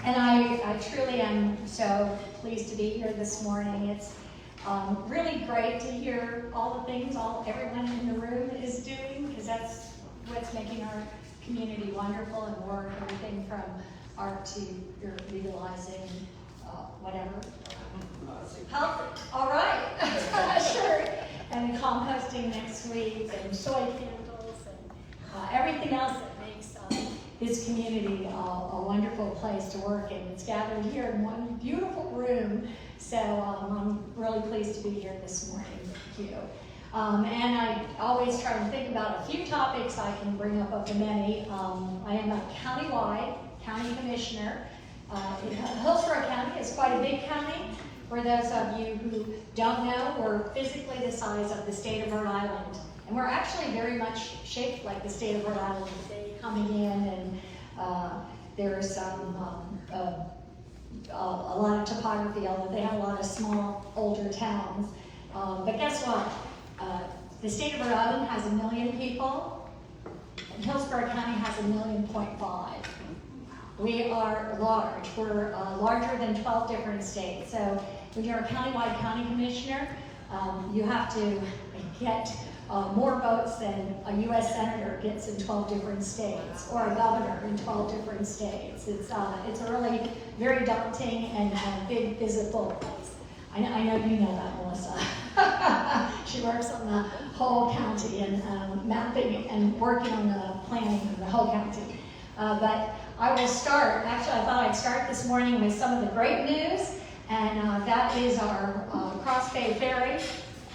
And I truly am so pleased to be here this morning. It's really great to hear all the things everyone in the room is doing, because that's what's making our community wonderful and work, everything from art to your legalizing, whatever. Health, all right, sure. And composting next week, and soy candles, and everything else that makes this community a wonderful place to work. And it's gathered here in one beautiful room. So I'm really pleased to be here this morning. Thank you. And I always try to think about a few topics I can bring up of the many. I am a countywide county commissioner. Hillsborough County is quite a big county. For those of you who don't know, we're physically the size of the state of Rhode Island. And we're actually very much shaped like the state of Rhode Island. Coming in, and there's a lot of topography, although they have a lot of small, older towns. But guess what? The state of Rhode Island has 1 million people, and Hillsborough County has 1.5 million. We are large. We're larger than 12 different states. So when you're a countywide county commissioner, you have to get more votes than a U.S. senator gets in 12 different states, or a governor in 12 different states. It's a really very daunting and big physical place. I know you know that, Melissa. She works on the whole county and mapping and working on the planning of the whole county. But I will start. Actually, I thought I'd start this morning with some of the great news, and that is our Cross Bay Ferry.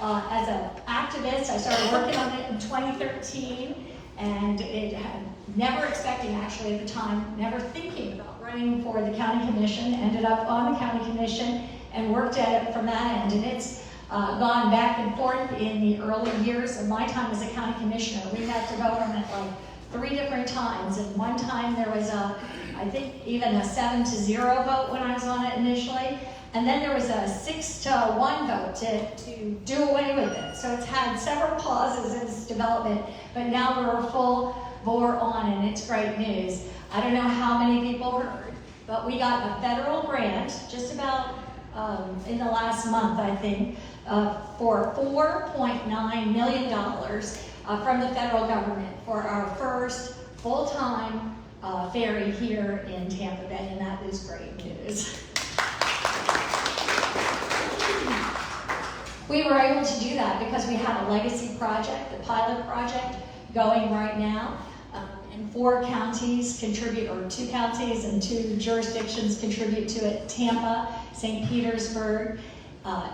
As an activist, I started working on it in 2013, and it had never expecting, actually, at the time, never thinking about running for the county commission, ended up on the county commission and worked at it from that end. And it's gone back and forth in the early years of my time as a county commissioner. We had to vote on it like 3 different times, and one time there was I think even a 7-0 vote when I was on it initially. And then there was a 6-1 vote to do away with it. So it's had several pauses in its development, but now we're full bore on, and it's great news. I don't know how many people heard, but we got a federal grant just about in the last month, I think, for $4.9 million from the federal government for our first full-time ferry here in Tampa Bay, and that is great news. We were able to do that because we had a legacy project, the pilot project, going right now. And 4 counties contribute, or 2 counties and 2 jurisdictions contribute to it: Tampa, St. Petersburg,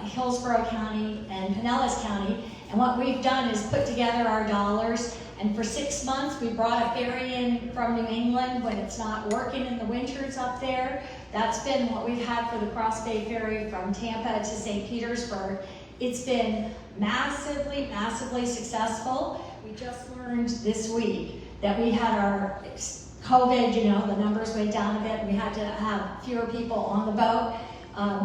Hillsborough County, and Pinellas County. And what we've done is put together our dollars, and for 6 months we brought a ferry in from New England when it's not working in the winters up there. That's been what we've had for the Cross Bay Ferry from Tampa to St. Petersburg. It's been massively, massively successful. We just learned this week that we had our COVID, the numbers went down a bit. We had to have fewer people on the boat.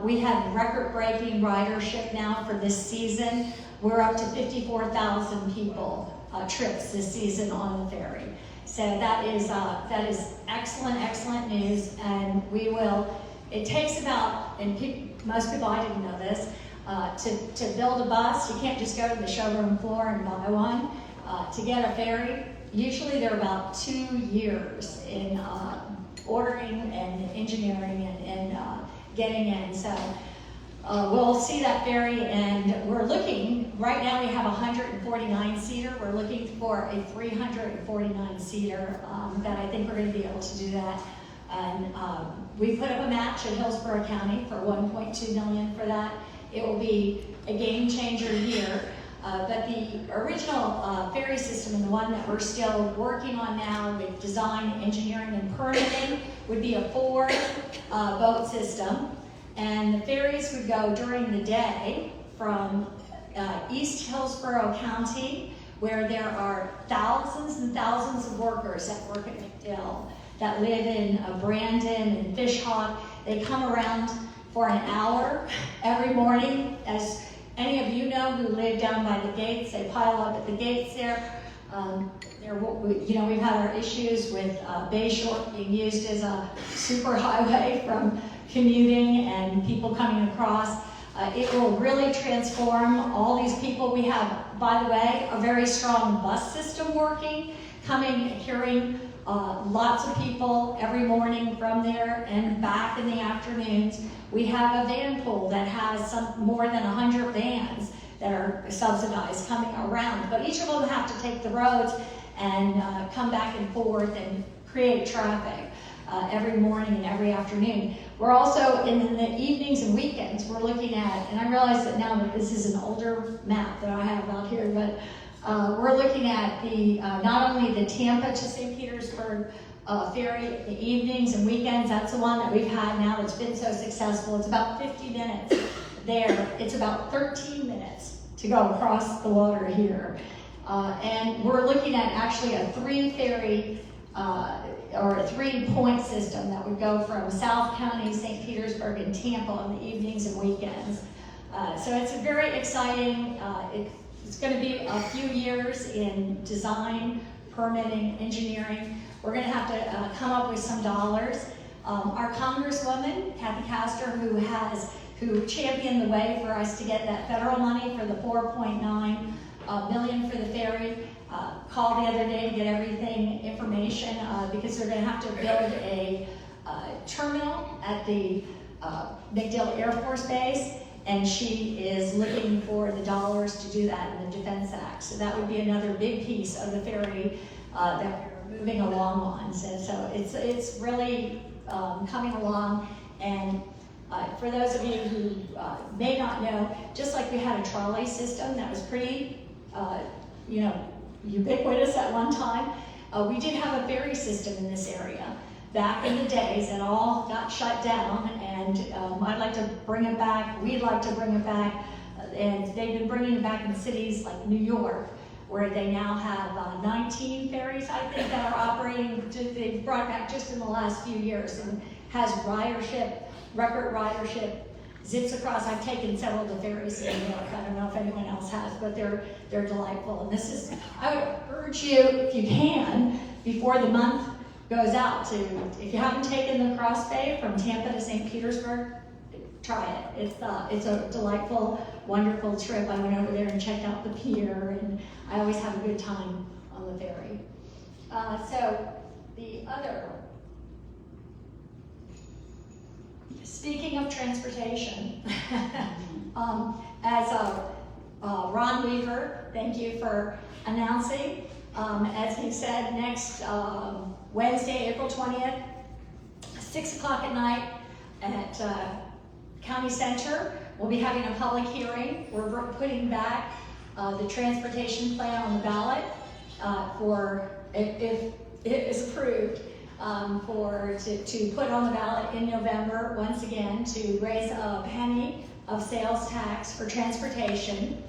We had record-breaking ridership now for this season. We're up to 54,000 people trips this season on the ferry. So that is excellent, excellent news. And it takes about, and most people, I didn't know this, to build a bus. You can't just go to the showroom floor and buy one. To get a ferry, usually they're about 2 years in ordering and engineering and getting in. So we'll see that ferry, and we're looking, right now we have a 149-seater. We're looking for a 349-seater that I think we're going to be able to do that. And we put up a match at Hillsborough County for $1.2 million for that. It will be a game changer here. But the original ferry system, and the one that we're still working on now with design, engineering, and permitting, would be a 4-boat system. And the ferries would go during the day from East Hillsborough County, where there are thousands and thousands of workers that work at McDill, that live in Brandon and Fishhawk. They come around for an hour every morning. As any of you know who live down by the gates, they pile up at the gates there We've had our issues with Bay Shore being used as a super highway from commuting and people coming across. It will really transform all these people. We have, by the way, a very strong bus system working, carrying lots of people every morning from there and back in the afternoons. We have a van pool that has more than 100 vans that are subsidized coming around, but each of them have to take the roads and come back and forth and create traffic every morning and every afternoon. We're also, in the evenings and weekends, we're looking at, and I realize that now that this is an older map that I have out here, but we're looking at not only the Tampa to St. Petersburg ferry, the evenings and weekends. That's the one that we've had now that's been so successful. It's about 50 minutes there. It's about 13 minutes to go across the water here. And we're looking at actually a 3-ferry or a 3-point system that would go from South County, St. Petersburg, and Tampa on the evenings and weekends. So it's a very exciting, it's going to be a few years in design, permitting, engineering. We're going to have to come up with some dollars. Our Congresswoman, Kathy Castor, who championed the way for us to get that federal money for the $4.9 million for the ferry, called the other day to get everything information because they're going to have to build a terminal at the MacDill Air Force Base, and she is looking for the dollars to do that in the Defense Act. So that would be another big piece of the ferry that we're moving along on. So it's really coming along. And for those of you who may not know, just like we had a trolley system that was pretty, ubiquitous at one time, we did have a ferry system in this area back in the days, and all got shut down. And I'd like to bring it back. We'd like to bring it back, and they've been bringing it back in cities like New York, where they now have 19 ferries, I think, that are operating. They've brought it back just in the last few years, and has ridership, record ridership, zips across. I've taken several of the ferries in New York. I don't know if anyone else has, but they're delightful. And I would urge you, if you can, before the month goes out, if you haven't taken the Cross Bay from Tampa to St. Petersburg, try it. It's a delightful, wonderful trip. I went over there and checked out the pier, and I always have a good time on the ferry. So the other, speaking of transportation, as Ron Weaver, thank you for announcing, as he said, next Wednesday, April 20th, 6 o'clock at night at County Center, we'll be having a public hearing. We're putting back the transportation plan on the ballot for, if it is approved, to put on the ballot in November, once again, to raise a penny of sales tax for transportation.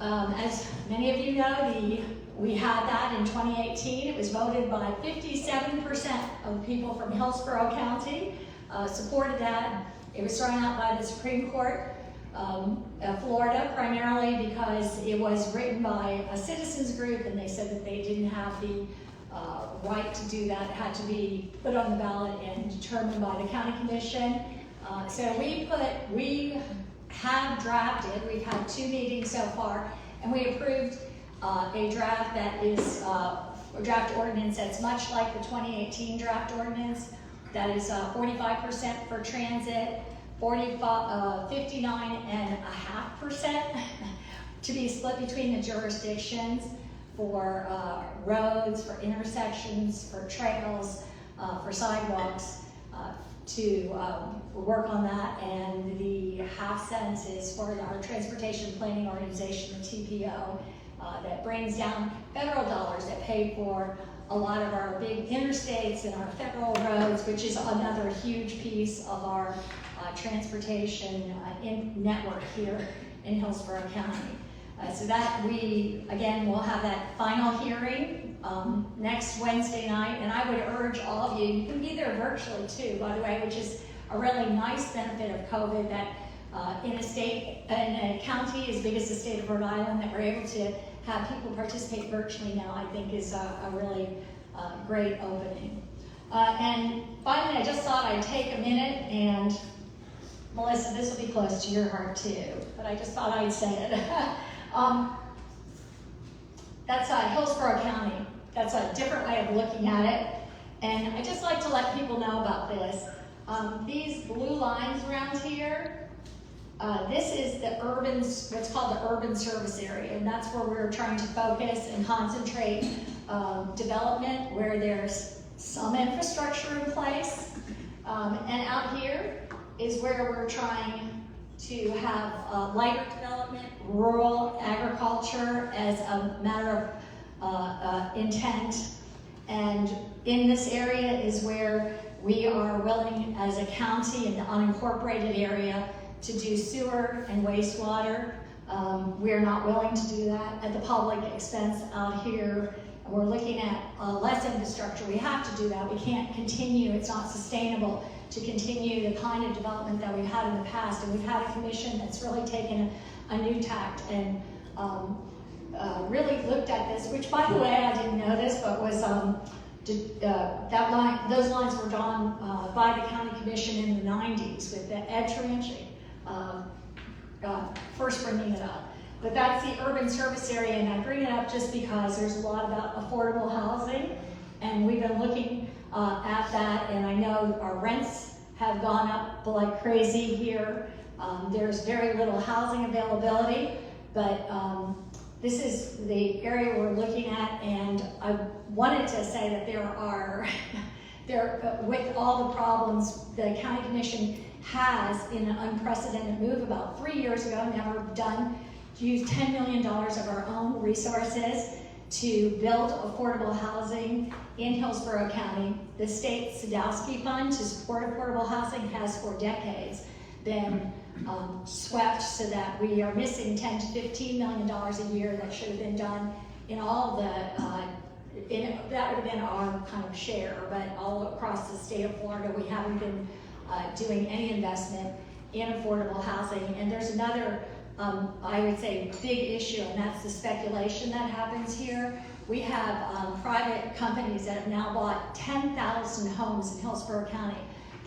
As many of you know, we had that in 2018. It was voted by 57% of the people from Hillsborough County supported that. It was thrown out by the Supreme Court of Florida, primarily because it was written by a citizens group, and they said that they didn't have the right to do that. It had to be put on the ballot and determined by the county commission. So we have drafted, we've had 2 meetings so far, and we approved a draft that is a draft ordinance that's much like the 2018 draft ordinance. That is 45% for transit, 59.5% to be split between the jurisdictions for roads, for intersections, for trails, for sidewalks, to work on that. And the half cents is for our transportation planning organization, the TPO, that brings down federal dollars that pay for a lot of our big interstates and our federal roads, which is another huge piece of our transportation network here in Hillsborough County. So that we'll have that final hearing next Wednesday night, and I would urge all of you can be there virtually too, by the way, which is a really nice benefit of COVID, that in a county as big as the state of Rhode Island, that we're able to have people participate virtually now, I think is a really great opening. And finally, I just thought I'd take a minute and, Melissa, this will be close to your heart too, but I just thought I'd say it. That's Hillsborough County. That's a different way of looking at it. And I just like to let people know about this. These blue lines around here, this is the urban, what's called the urban service area, and that's where we're trying to focus and concentrate development where there's some infrastructure in place. And out here is where we're trying to have lighter development, rural agriculture as a matter of intent. And in this area is where we are willing as a county in the unincorporated area to do sewer and wastewater. We're not willing to do that at the public expense out here. We're looking at less infrastructure. We have to do that. We can't continue, it's not sustainable to continue the kind of development that we've had in the past. And we've had a commission that's really taken a new tact and really looked at this, which by the way, I didn't know this, but was those lines were drawn by the county commission in the 90s with the Ed Tranching first bringing it up. But that's the urban service area, and I bring it up just because there's a lot about affordable housing, and we've been looking at that, and I know our rents have gone up like crazy here. There's very little housing availability, but this is the area we're looking at, and I wanted to say that there are, with all the problems the county commission has in an unprecedented move about 3 years ago, never done, to use $10 million of our own resources to build affordable housing in Hillsborough County. The state Sadowski Fund to support affordable housing has for decades been swept, so that we are missing $10 to $15 million a year that should have been done in all the, that would have been our kind of share, but all across the state of Florida, we haven't been doing any investment in affordable housing. And there's another, I would say, big issue, and that's the speculation that happens here. We have private companies that have now bought 10,000 homes in Hillsborough County.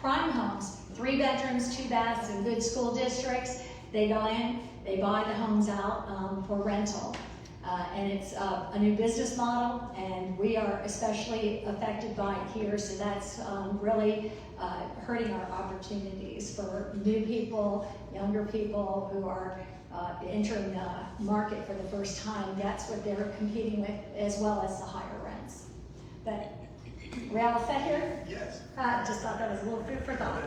Prime homes, 3 bedrooms, 2 baths in good school districts. They go in, they buy the homes out for rental. And it's a new business model, and we are especially affected by it here, so that's really hurting our opportunities for new people, younger people who are entering the market for the first time. That's what they're competing with, as well as the higher rents. But we all set here? Yes. I just thought that was a little food for thought.